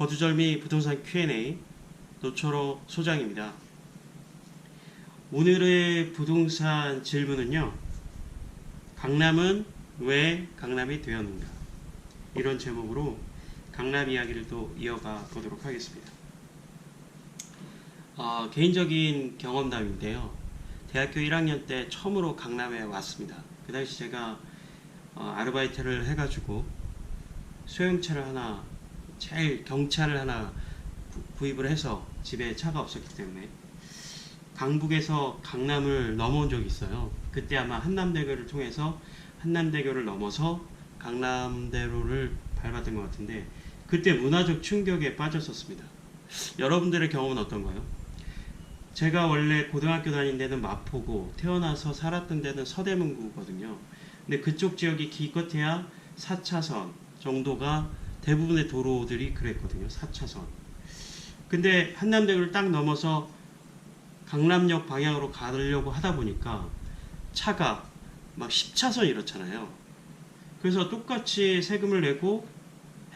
거두절미 부동산 Q&A 노철호 소장입니다. 오늘의 부동산 질문은요, 강남은 왜 강남이 되었는가, 이런 제목으로 강남 이야기를 또 이어가 보도록 하겠습니다. 개인적인 경험담인데요, 대학교 1학년 때 처음으로 강남에 왔습니다. 그 당시 제가 아르바이트를 해가지고 소형차를 하나, 제일 경차를 하나 구입을 해서 집에 차가 없었기 때문에 강북에서 강남을 넘어온 적이 있어요. 그때 아마 한남대교를 통해서 한남대교를 넘어서 강남대로를 밟았던 것 같은데, 그때 문화적 충격에 빠졌었습니다. 여러분들의 경험은 어떤가요? 제가 원래 고등학교 다닌 데는 마포고 태어나서 살았던 데는 서대문구거든요. 근데 그쪽 지역이 기껏해야 4차선 정도가 대부분의 도로들이 그랬거든요. 4차선. 근데 한남대교를 딱 넘어서 강남역 방향으로 가려고 하다 보니까 차가 막 10차선 이렇잖아요. 그래서 똑같이 세금을 내고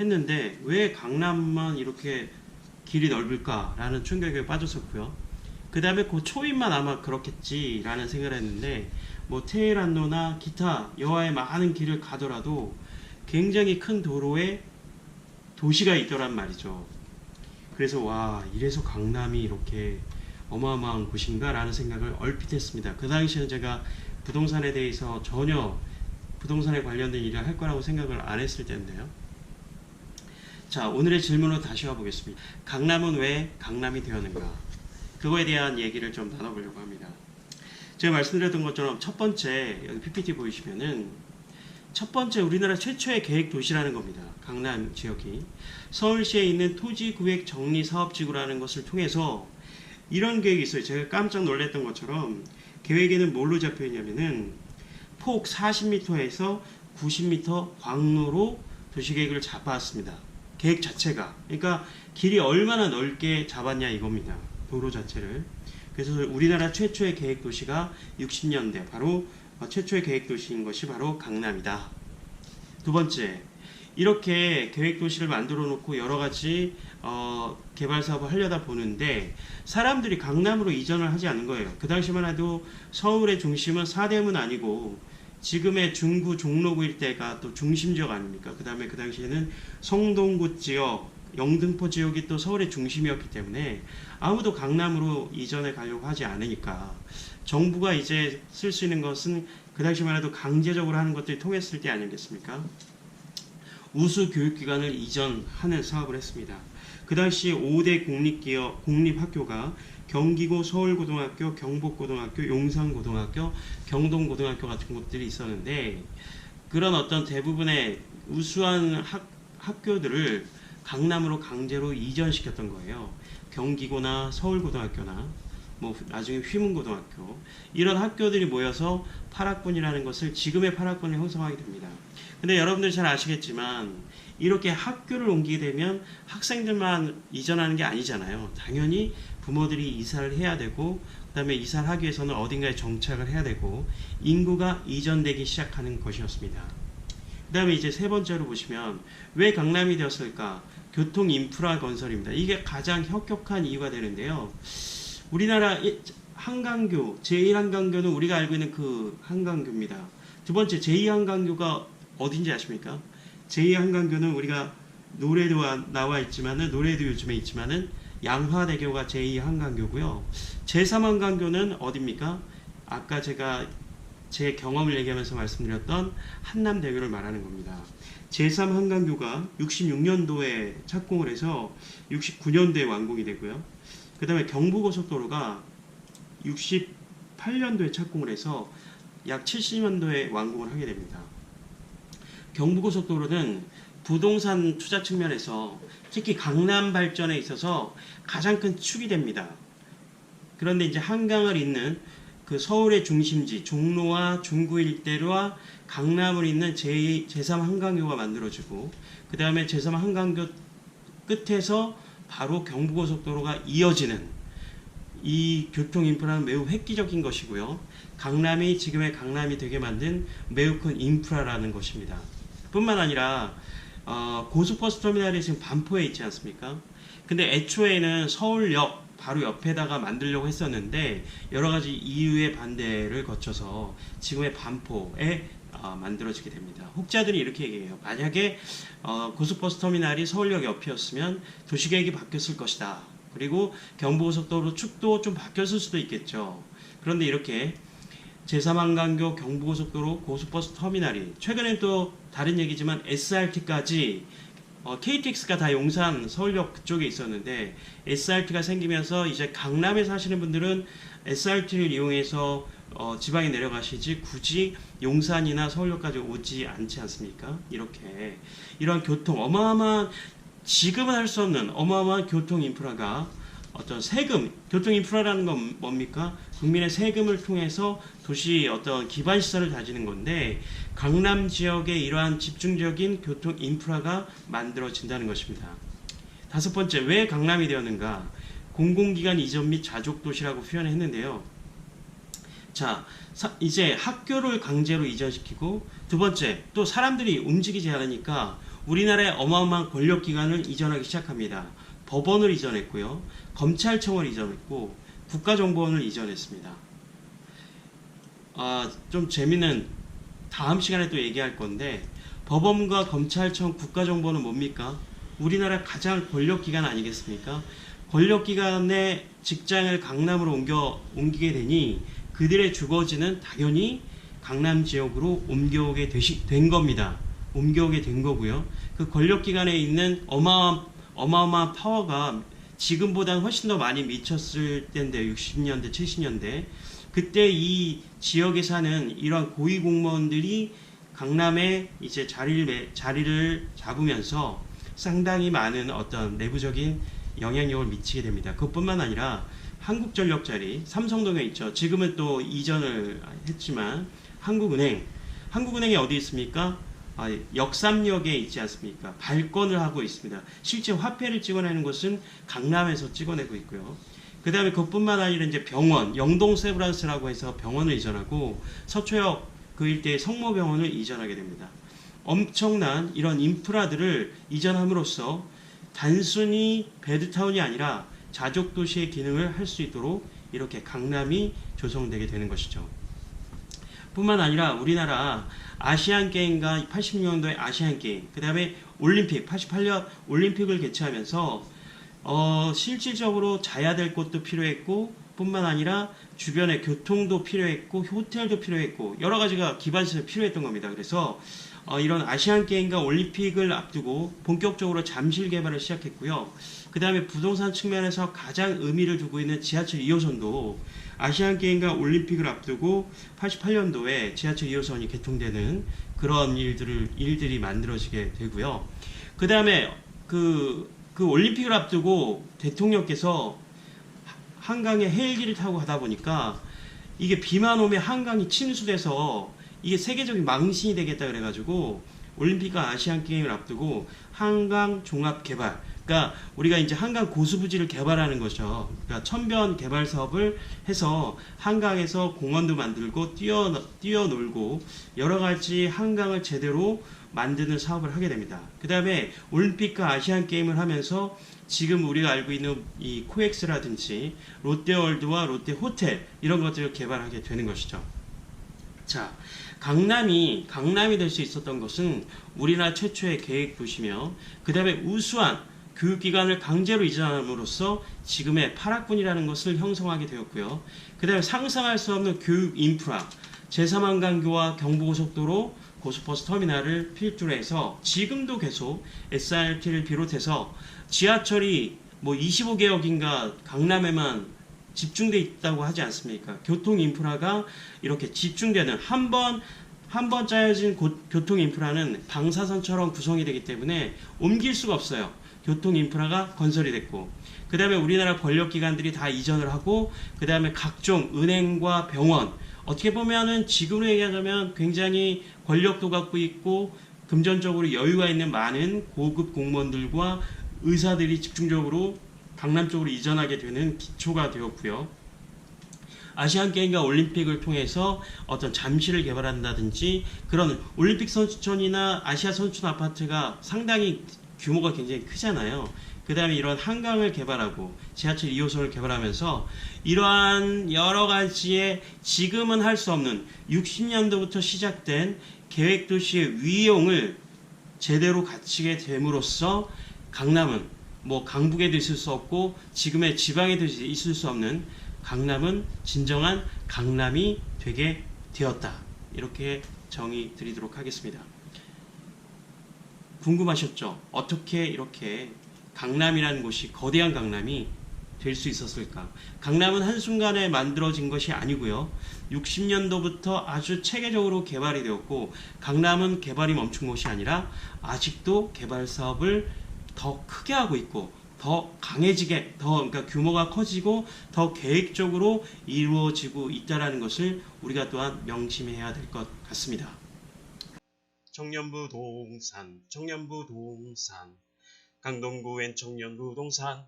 했는데 왜 강남만 이렇게 길이 넓을까라는 충격에 빠졌었고요. 그 다음에 그 초입만 아마 그렇겠지라는 생각을 했는데, 뭐 테헤란로나 기타 여하의 많은 길을 가더라도 굉장히 큰 도로에 도시가 있더란 말이죠. 그래서 와, 이래서 강남이 이렇게 어마어마한 곳인가 라는 생각을 얼핏 했습니다. 그 당시에는 제가 부동산에 대해서 전혀 부동산에 관련된 일을 할 거라고 생각을 안 했을 때인데요. 자, 오늘의 질문으로 다시 와보겠습니다. 강남은 왜 강남이 되었는가, 그거에 대한 얘기를 좀 나눠보려고 합니다. 제가 말씀드렸던 것처럼 첫 번째, 여기 PPT 보이시면은 첫 번째, 우리나라 최초의 계획 도시라는 겁니다. 강남 지역이 서울시에 있는 토지구획 정리사업지구라는 것을 통해서 이런 계획이 있어요. 제가 깜짝 놀랐던 것처럼 계획에는 뭘로 잡혀 있냐면은 폭 40m에서 90m 광로로 도시계획을 잡아왔습니다. 계획 자체가. 그러니까 길이 얼마나 넓게 잡았냐 이겁니다. 도로 자체를. 그래서 우리나라 최초의 계획 도시가 60년대 바로 최초의 계획 도시인 것이 바로 강남이다. 두 번째, 이렇게 계획 도시를 만들어 놓고 여러 가지 개발 사업을 하려다 보는데 사람들이 강남으로 이전을 하지 않는 거예요. 그 당시만 해도 서울의 중심은 사대문 아니고 지금의 중구 종로구 일대가 또 중심 지역 아닙니까? 그 다음에 그 당시에는 성동구 지역, 영등포 지역이 또 서울의 중심이었기 때문에 아무도 강남으로 이전해 가려고 하지 않으니까 정부가 이제 쓸 수 있는 것은 그 당시만 해도 강제적으로 하는 것들이 통했을 때 아니겠습니까? 우수 교육기관을 이전하는 사업을 했습니다. 그 당시 5대 공립학교가 경기고, 서울고등학교, 경복고등학교, 용산고등학교, 경동고등학교 같은 곳들이 있었는데, 그런 어떤 대부분의 우수한 학교들을 강남으로 강제로 이전시켰던 거예요. 경기고나 서울고등학교나 뭐 나중에 휘문고등학교, 이런 학교들이 모여서 8학군이라는 것을, 지금의 8학군을 형성하게 됩니다. 근데 여러분들이 잘 아시겠지만 이렇게 학교를 옮기게 되면 학생들만 이전하는 게 아니잖아요. 당연히 부모들이 이사를 해야 되고, 그 다음에 이사를 하기 위해서는 어딘가에 정착을 해야 되고, 인구가 이전되기 시작하는 것이었습니다. 그 다음에 이제 세 번째로 보시면 왜 강남이 되었을까? 교통 인프라 건설입니다. 이게 가장 혁혁한 이유가 되는데요. 우리나라 한강교, 제1한강교는 우리가 알고 있는 그 한강교입니다. 두 번째, 제2한강교가 어딘지 아십니까? 제2한강교는 우리가 노래도 나와 있지만은, 노래도 요즘에 있지만은 양화대교가 제2한강교고요. 제3한강교는 어딥니까? 아까 제가 제 경험을 얘기하면서 말씀드렸던 한남대교를 말하는 겁니다. 제3한강교가 66년도에 착공을 해서 69년도에 완공이 되고요. 그 다음에 경부고속도로가 68년도에 착공을 해서 약 70년도에 완공을 하게 됩니다. 경부고속도로는 부동산 투자 측면에서 특히 강남 발전에 있어서 가장 큰 축이 됩니다. 그런데 이제 한강을 잇는 그 서울의 중심지 종로와 중구 일대와 강남을 잇는 제3 한강교가 만들어지고, 그 다음에 제3 한강교 끝에서 바로 경부고속도로가 이어지는 이 교통 인프라는 매우 획기적인 것이고요. 강남이 지금의 강남이 되게 만든 매우 큰 인프라라는 것입니다. 뿐만 아니라 고속버스 터미널이 지금 반포에 있지 않습니까? 근데 애초에는 서울역 바로 옆에다가 만들려고 했었는데 여러 가지 이유의 반대를 거쳐서 지금의 반포에 만들어지게 됩니다. 혹자들이 이렇게 얘기해요. 만약에 고속버스 터미널이 서울역 옆이었으면 도시계획이 바뀌었을 것이다. 그리고 경부고속도로 축도 좀 바뀌었을 수도 있겠죠. 그런데 이렇게 제3한강교 경부고속도로 고속버스 터미널이 최근엔 또 다른 얘기지만 SRT까지 KTX가 다 용산 서울역 그쪽에 있었는데 SRT가 생기면서 이제 강남에 사시는 분들은 SRT를 이용해서 지방에 내려가시지 굳이 용산이나 서울역까지 오지 않지 않습니까? 이렇게 이런 교통 어마어마한 지금은 할 수 없는 어마어마한 교통 인프라가 어떤 세금, 교통 인프라라는 건 뭡니까? 국민의 세금을 통해서 도시 어떤 기반 시설을 다지는 건데 강남 지역에 이러한 집중적인 교통 인프라가 만들어진다는 것입니다. 다섯 번째, 왜 강남이 되었는가? 공공기관 이전 및 자족 도시라고 표현했는데요. 자, 이제 학교를 강제로 이전시키고 두 번째, 또 사람들이 움직이지 않으니까 우리나라의 어마어마한 권력기관을 이전하기 시작합니다. 법원을 이전했고요. 검찰청을 이전했고 국가정보원을 이전했습니다. 좀 재미는 다음 시간에 또 얘기할 건데 법원과 검찰청 국가정보원은 뭡니까? 우리나라 가장 권력기관 아니겠습니까? 권력기관의 직장을 강남으로 옮기게 되니 그들의 주거지는 당연히 강남 지역으로 옮겨오게 된 겁니다. 옮겨오게 된 거고요. 그 권력기관에 있는 어마어마한 파워가 지금보다는 훨씬 더 많이 미쳤을 때인데 60년대, 70년대 그때 이 지역에 사는 이러한 고위공무원들이 강남에 이제 자리를 잡으면서 상당히 많은 어떤 내부적인 영향력을 미치게 됩니다. 그것뿐만 아니라 한국전력 자리, 삼성동에 있죠. 지금은 또 이전을 했지만 한국은행이 어디 있습니까? 역삼역에 있지 않습니까? 발권을 하고 있습니다. 실제 화폐를 찍어내는 것은 강남에서 찍어내고 있고요. 그 다음에 그것뿐만 아니라 이제 병원, 영동 세브란스라고 해서 병원을 이전하고 서초역 그 일대의 성모병원을 이전하게 됩니다. 엄청난 이런 인프라들을 이전함으로써 단순히 베드타운이 아니라 자족도시의 기능을 할 수 있도록 이렇게 강남이 조성되게 되는 것이죠. 뿐만 아니라 우리나라 아시안게임과 86년도에 아시안게임, 그 다음에 올림픽, 88년 올림픽을 개최하면서 실질적으로 자야 될 곳도 필요했고 뿐만 아니라 주변에 교통도 필요했고 호텔도 필요했고 여러 가지가 기반시설이 필요했던 겁니다. 그래서 이런 아시안게임과 올림픽을 앞두고 본격적으로 잠실 개발을 시작했고요. 그 다음에 부동산 측면에서 가장 의미를 두고 있는 지하철 2호선도 아시안게임과 올림픽을 앞두고 88년도에 지하철 2호선이 개통되는 그런 일들이 만들어지게 되고요. 그 다음에 그 올림픽을 앞두고 대통령께서 한강에 헬기를 타고 가다 보니까 이게 비만 오면 한강이 침수돼서 이게 세계적인 망신이 되겠다 그래가지고 올림픽과 아시안게임을 앞두고 한강 종합개발, 그러니까 우리가 이제 한강 고수부지를 개발하는 거죠. 그러니까 천변 개발 사업을 해서 한강에서 공원도 만들고 뛰어놀고 여러 가지 한강을 제대로 만드는 사업을 하게 됩니다. 그 다음에 올림픽과 아시안게임을 하면서 지금 우리가 알고 있는 이 코엑스라든지 롯데월드와 롯데호텔 이런 것들을 개발하게 되는 것이죠. 자, 강남이 될 수 있었던 것은 우리나라 최초의 계획도시며 그 다음에 우수한 교육기관을 강제로 이전함으로써 지금의 8학군이라는 것을 형성하게 되었고요. 그 다음에 상상할 수 없는 교육 인프라, 제3한강교와 경부고속도로 고속버스 터미널을 필두로 해서 지금도 계속 SRT를 비롯해서 지하철이 뭐 25개역인가 강남에만 집중돼 있다고 하지 않습니까? 교통 인프라가 이렇게 집중되는 한 번 짜여진 교통 인프라는 방사선처럼 구성이 되기 때문에 옮길 수가 없어요. 교통 인프라가 건설이 됐고 그 다음에 우리나라 권력기관들이 다 이전을 하고 그 다음에 각종 은행과 병원 어떻게 보면은 지금으로 얘기하자면 굉장히 권력도 갖고 있고 금전적으로 여유가 있는 많은 고급 공무원들과 의사들이 집중적으로 강남 쪽으로 이전하게 되는 기초가 되었고요. 아시안 게임과 올림픽을 통해서 어떤 잠실을 개발한다든지 그런 올림픽 선수촌이나 아시아 선수촌 아파트가 상당히 규모가 굉장히 크잖아요. 그 다음에 이런 한강을 개발하고 지하철 2호선을 개발하면서 이러한 여러 가지의 지금은 할 수 없는 60년도부터 시작된 계획도시의 위용을 제대로 갖추게 됨으로써 강남은 뭐 강북에도 있을 수 없고 지금의 지방에도 있을 수 없는 강남은 진정한 강남이 되게 되었다. 이렇게 정의 드리도록 하겠습니다. 궁금하셨죠? 어떻게 이렇게 강남이라는 곳이 거대한 강남이 될 수 있었을까? 강남은 한순간에 만들어진 것이 아니고요. 60년도부터 아주 체계적으로 개발이 되었고 강남은 개발이 멈춘 것이 아니라 아직도 개발 사업을 더 크게 하고 있고 더 강해지게 그러니까 규모가 커지고 더 계획적으로 이루어지고 있다는 것을 우리가 또한 명심해야 될 것 같습니다. 청년부동산 강동구엔 청년부동산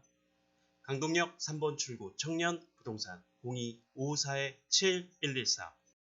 강동역 3번 출구 청년부동산 02-554-7114